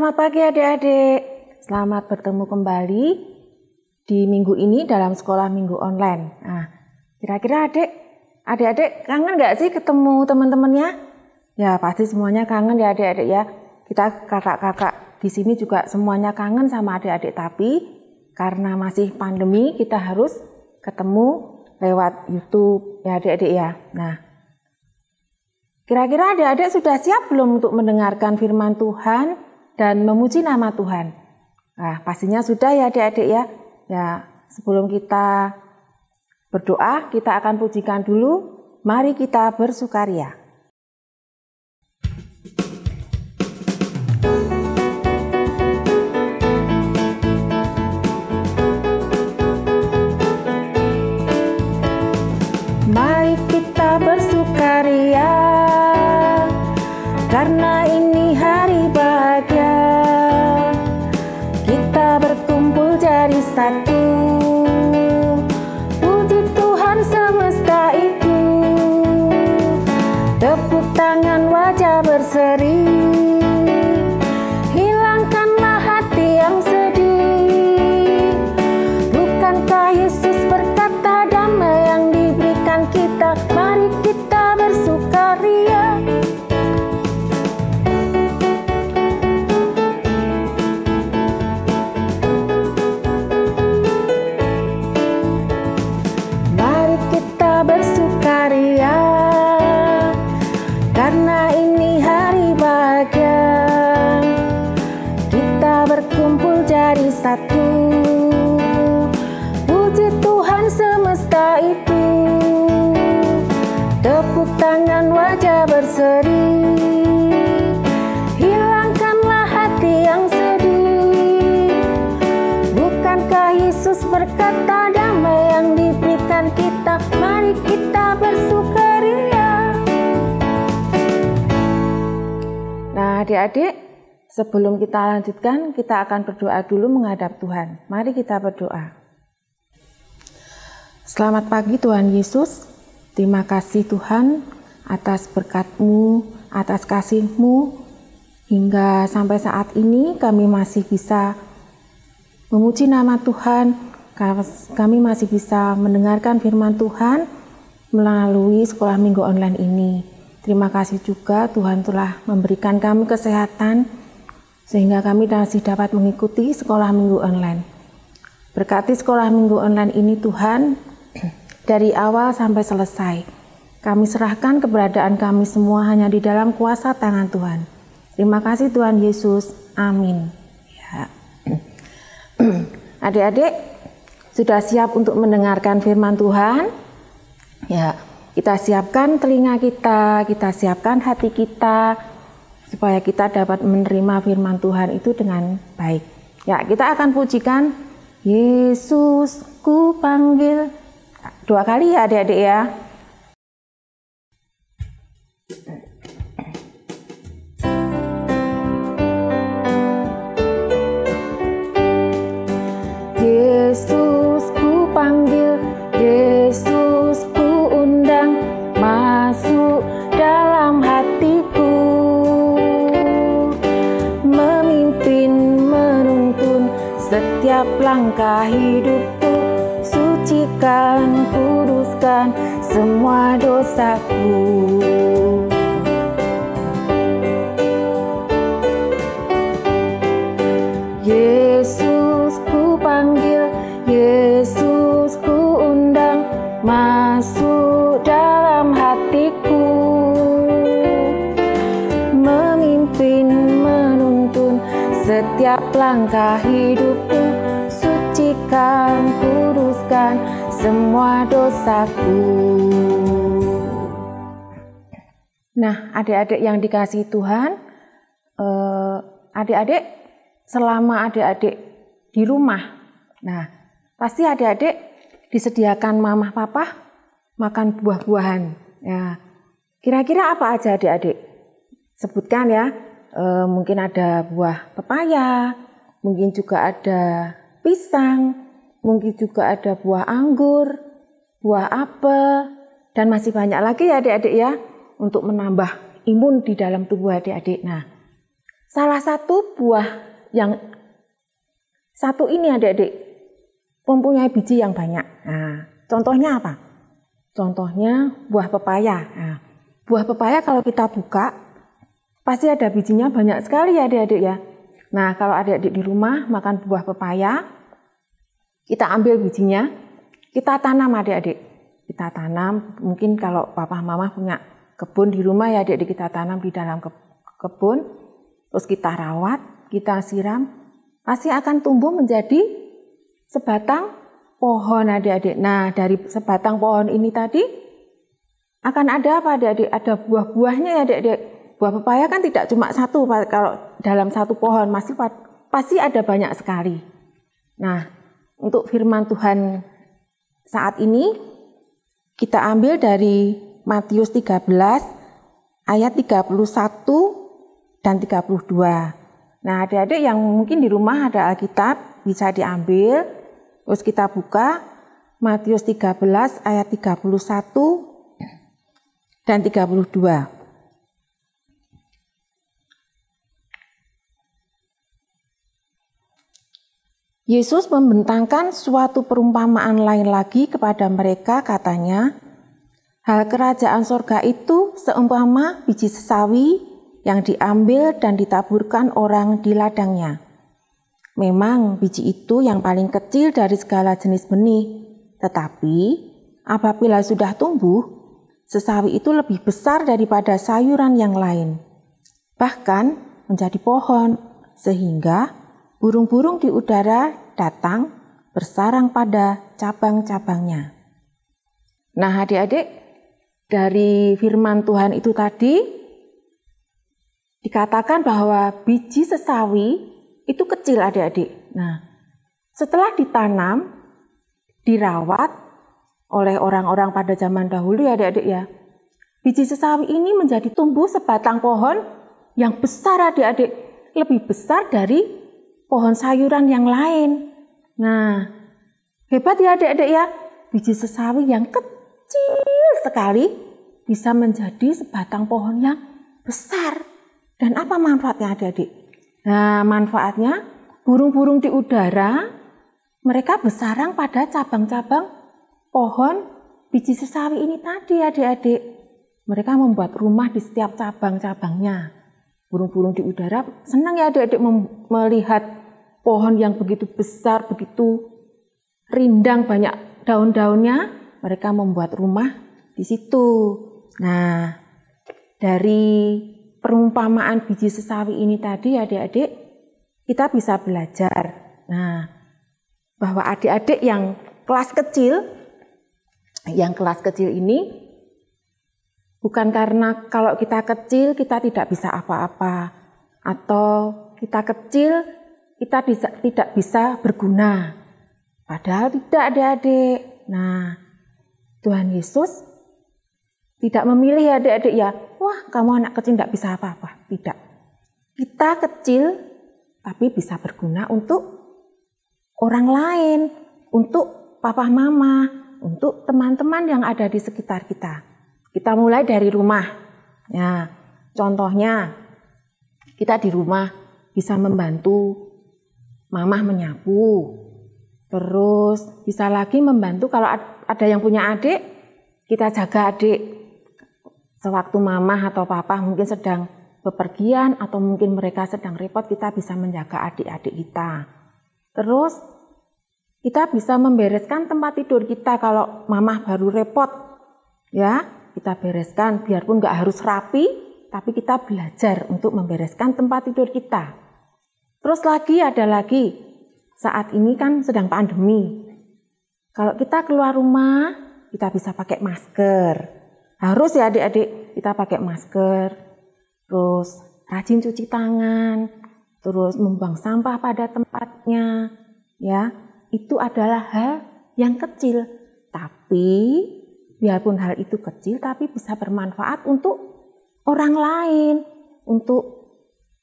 Selamat pagi adik-adik. Selamat bertemu kembali di minggu ini dalam sekolah minggu online. Nah, kira-kira adik-adik kangen gak sih ketemu teman-temannya? Ya pasti semuanya kangen ya adik-adik ya. Kita kakak-kakak di sini juga semuanya kangen sama adik-adik. Tapi karena masih pandemi kita harus ketemu lewat YouTube ya adik-adik ya. Nah, kira-kira adik-adik sudah siap belum untuk mendengarkan firman Tuhan dan memuji nama Tuhan? Nah, pastinya sudah ya adik-adik ya. Ya, sebelum kita berdoa, kita akan pujikan dulu. Mari kita bersukaria. Mari kita bersukaria, karena ini hari bahagia. Kita berkumpul jadi satu, puji Tuhan semesta itu. Tepuk tangan, wajah berseri, hilangkanlah hati yang sedih. Bukankah Yesus berkata damai yang diberikan kita? Mari kita bersukaria. Bersukaria, karena ini hari bahagia. Kita berkumpul jadi satu, puji Tuhan semesta itu. Tepuk tangan, wajah berseri, hilangkanlah hati yang sedih. Bukankah Yesus berkata damai yang diberikan kita? Mari kita bersukaria. Nah adik-adik, sebelum kita lanjutkan, kita akan berdoa dulu menghadap Tuhan. Mari kita berdoa. Selamat pagi Tuhan Yesus. Terima kasih Tuhan atas berkat-Mu, atas kasih-Mu. Hingga sampai saat ini kami masih bisa memuji nama Tuhan. Kami masih bisa mendengarkan firman Tuhan melalui sekolah minggu online ini. Terima kasih juga Tuhan telah memberikan kami kesehatan sehingga kami masih dapat mengikuti sekolah minggu online. Berkati sekolah minggu online ini Tuhan, dari awal sampai selesai. Kami serahkan keberadaan kami semua hanya di dalam kuasa tangan Tuhan. Terima kasih Tuhan Yesus. Amin. Ya. Adik-adik, sudah siap untuk mendengarkan firman Tuhan? Ya, kita siapkan telinga kita siapkan hati kita, supaya kita dapat menerima firman Tuhan itu dengan baik. Ya, kita akan pujikan Yesus ku panggil. 2 kali ya adik-adik ya. Yesus ku panggil, Yesus ku undang, masuk dalam hatiku, memimpin, menuntun setiap langkah hidupku, sucikan, kuduskan semua dosaku. Yesus ku panggil, Yesus ku undang, masuk dalam hatiku, memimpin, menuntun setiap langkah hidupku, sucikan, kuduskan semua dosaku. Nah, adik-adik yang dikasihi Tuhan, adik-adik selama adik-adik di rumah, nah pasti adik-adik disediakan mamah papa makan buah-buahan. Ya, kira-kira apa aja adik-adik? Sebutkan ya. Mungkin ada buah pepaya, mungkin juga ada pisang, mungkin juga ada buah anggur, buah apel, dan masih banyak lagi ya adik-adik ya untuk menambah imun di dalam tubuh adik-adik. Nah, Salah satu buah yang satu ini adik-adik mempunyai biji yang banyak. Nah, contohnya apa? Contohnya buah pepaya. Nah, buah pepaya kalau kita buka, pasti ada bijinya banyak sekali ya adik-adik ya. Nah, kalau adik-adik di rumah makan buah pepaya, kita ambil bijinya, kita tanam adik-adik. Kita tanam, mungkin kalau papa mama punya kebun di rumah ya adik-adik, kita tanam di dalam kebun, terus kita rawat, kita siram, pasti akan tumbuh menjadi sebatang pohon adik-adik. Nah, dari sebatang pohon ini tadi akan ada apa adik-adik? Ada buah-buahnya ya adik-adik. Buah pepaya kan tidak cuma satu, kalau dalam satu pohon pasti ada banyak sekali. Nah, untuk firman Tuhan saat ini kita ambil dari Matius 13 ayat 31 dan 32. Nah, adik-adik yang mungkin di rumah ada Alkitab bisa diambil, terus kita buka Matius 13 ayat 31 dan 32. Yesus membentangkan suatu perumpamaan lain lagi kepada mereka, katanya, hal kerajaan sorga itu seumpama biji sesawi yang diambil dan ditaburkan orang di ladangnya. Memang biji itu yang paling kecil dari segala jenis benih, tetapi apabila sudah tumbuh, sesawi itu lebih besar daripada sayuran yang lain, bahkan menjadi pohon, sehingga burung-burung di udara datang bersarang pada cabang-cabangnya. Nah, adik-adik, dari firman Tuhan itu tadi dikatakan bahwa biji sesawi itu kecil adik-adik. Nah, setelah ditanam, dirawat oleh orang-orang pada zaman dahulu ya adik-adik ya, biji sesawi ini menjadi tumbuh sebatang pohon yang besar adik-adik, lebih besar dari pohon sayuran yang lain. Nah, hebat ya adik-adik ya, biji sesawi yang kecil sekali bisa menjadi sebatang pohon yang besar. Dan apa manfaatnya adik-adik? Nah, manfaatnya burung-burung di udara, mereka bersarang pada cabang-cabang pohon biji sesawi ini tadi adik-adik. Mereka membuat rumah di setiap cabang-cabangnya. Burung-burung di udara senang ya adik-adik melihat pohon yang begitu besar, begitu rindang, banyak daun-daunnya. Mereka membuat rumah di situ. Nah, dari perumpamaan biji sesawi ini tadi adik-adik, kita bisa belajar. Nah, bahwa adik-adik yang kelas kecil ini bukan karena kalau kita kecil kita tidak bisa apa-apa, atau kita kecil kita tidak bisa berguna. Padahal tidak adik-adik. Nah, Tuhan Yesus tidak memilih adik-adik ya, wah kamu anak kecil tidak bisa apa-apa. Tidak. Kita kecil tapi bisa berguna untuk orang lain, untuk papa mama, untuk teman-teman yang ada di sekitar kita. Kita mulai dari rumah. Nah, contohnya kita di rumah bisa membantu mamah menyapu. Terus bisa lagi membantu kalau ada yang punya adik, kita jaga adik. Sewaktu mamah atau papa mungkin sedang bepergian atau mungkin mereka sedang repot, kita bisa menjaga adik-adik kita. Terus kita bisa membereskan tempat tidur kita kalau mamah baru repot. Ya, kita bereskan, biarpun nggak harus rapi, tapi kita belajar untuk membereskan tempat tidur kita. Terus ada lagi, saat ini kan sedang pandemi. Kalau kita keluar rumah, kita bisa pakai masker. Harus ya adik-adik, kita pakai masker. Terus rajin cuci tangan, terus membuang sampah pada tempatnya. Ya, itu adalah hal yang kecil. Tapi biarpun hal itu kecil, tapi bisa bermanfaat untuk orang lain, untuk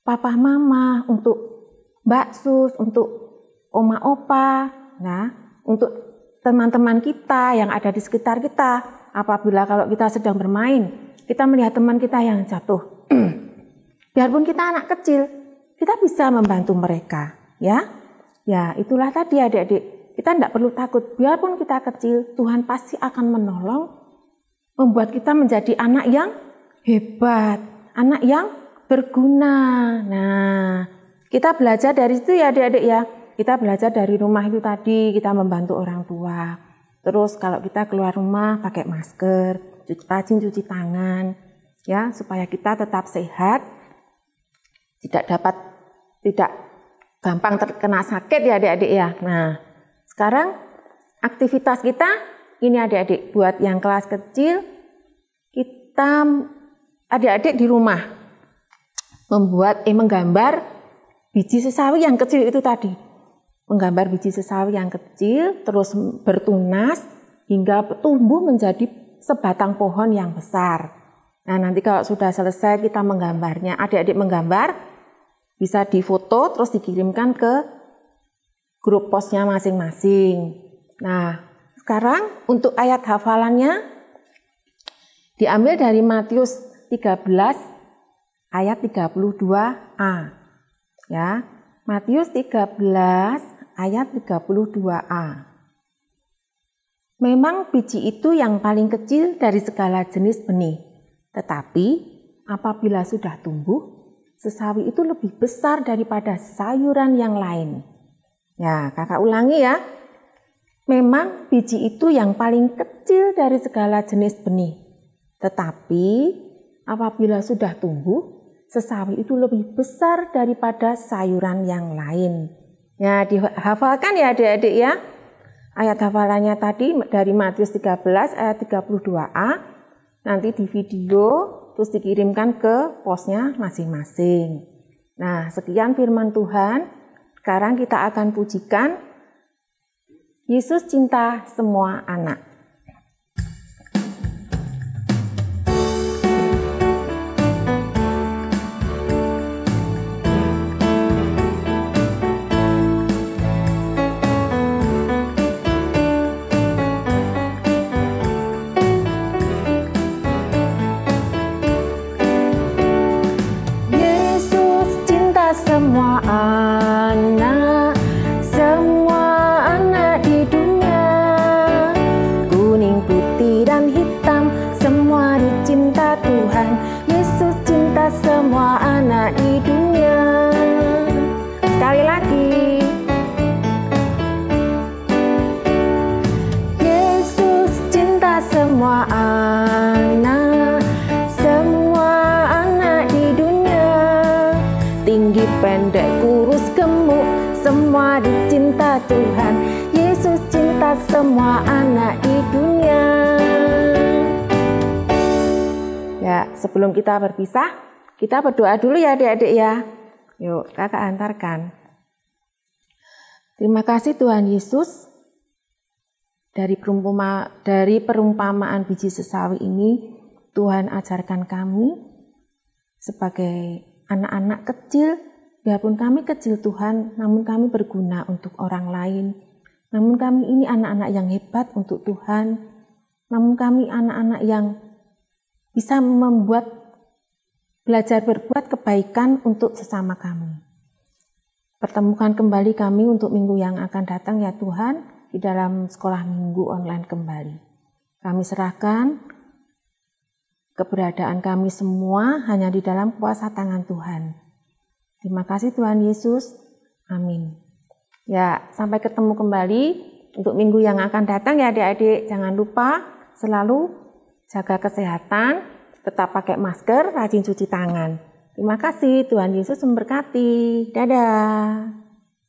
papa mama, untuk Mbak Sus, untuk oma opa, nah, untuk teman-teman kita yang ada di sekitar kita. Apabila kalau kita sedang bermain, kita melihat teman kita yang jatuh. Biarpun kita anak kecil, kita bisa membantu mereka, ya. Ya, itulah tadi adik-adik. Kita tidak perlu takut, biarpun kita kecil, Tuhan pasti akan menolong, membuat kita menjadi anak yang hebat, anak yang berguna. Nah, kita belajar dari situ ya adik-adik ya. Kita belajar dari rumah itu tadi, kita membantu orang tua. Terus kalau kita keluar rumah pakai masker, rajin cuci tangan, ya, supaya kita tetap sehat, tidak gampang terkena sakit ya adik-adik ya. Nah, sekarang aktivitas kita ini adik-adik, buat yang kelas kecil, kita adik-adik di rumah menggambar biji sesawi yang kecil itu tadi. Menggambar biji sesawi yang kecil, terus bertunas hingga tumbuh menjadi sebatang pohon yang besar. Nah, nanti kalau sudah selesai kita menggambarnya, adik-adik menggambar, bisa difoto terus dikirimkan ke grup posnya masing-masing. Nah, sekarang untuk ayat hafalannya diambil dari Matius 13 ayat 32a. Ya, Matius 13 ayat 32a. Memang biji itu yang paling kecil dari segala jenis benih, tetapi apabila sudah tumbuh, sesawi itu lebih besar daripada sayuran yang lain. Ya, kakak ulangi ya. Memang biji itu yang paling kecil dari segala jenis benih, tetapi apabila sudah tumbuh, sesawi itu lebih besar daripada sayuran yang lain. Ya, dihafalkan ya adik-adik ya. Ayat hafalannya tadi dari Matius 13 ayat 32a, nanti di video terus dikirimkan ke posnya masing-masing. Nah, sekian firman Tuhan. Sekarang kita akan pujikan Yesus cinta semua anak. Semua anak di dunia, kuning, putih, dan hitam, semua dicinta Tuhan. Yesus cinta semua anak di dunia. Sekali lagi. Yesus cinta semua anak di dunia. Tinggi, pendek, kurus, gemuk, semua dicinta Tuhan. Yesus cinta semua anak di dunia. Ya, sebelum kita berpisah, kita berdoa dulu ya adik-adik ya. Yuk, kakak antarkan. Terima kasih Tuhan Yesus. Dari perumpamaan biji sesawi ini, Tuhan ajarkan kami sebagai anak-anak kecil, biarpun kami kecil Tuhan, namun kami berguna untuk orang lain. Namun kami ini anak-anak yang hebat untuk Tuhan. Namun kami anak-anak yang bisa belajar berbuat kebaikan untuk sesama kami. Pertemukan kembali kami untuk minggu yang akan datang ya Tuhan, di dalam sekolah minggu online kembali. Kami serahkan keberadaan kami semua hanya di dalam kuasa tangan Tuhan. Terima kasih Tuhan Yesus. Amin. Ya, sampai ketemu kembali untuk minggu yang akan datang ya adik-adik. Jangan lupa selalu jaga kesehatan, tetap pakai masker, rajin cuci tangan. Terima kasih, Tuhan Yesus memberkati. Dadah.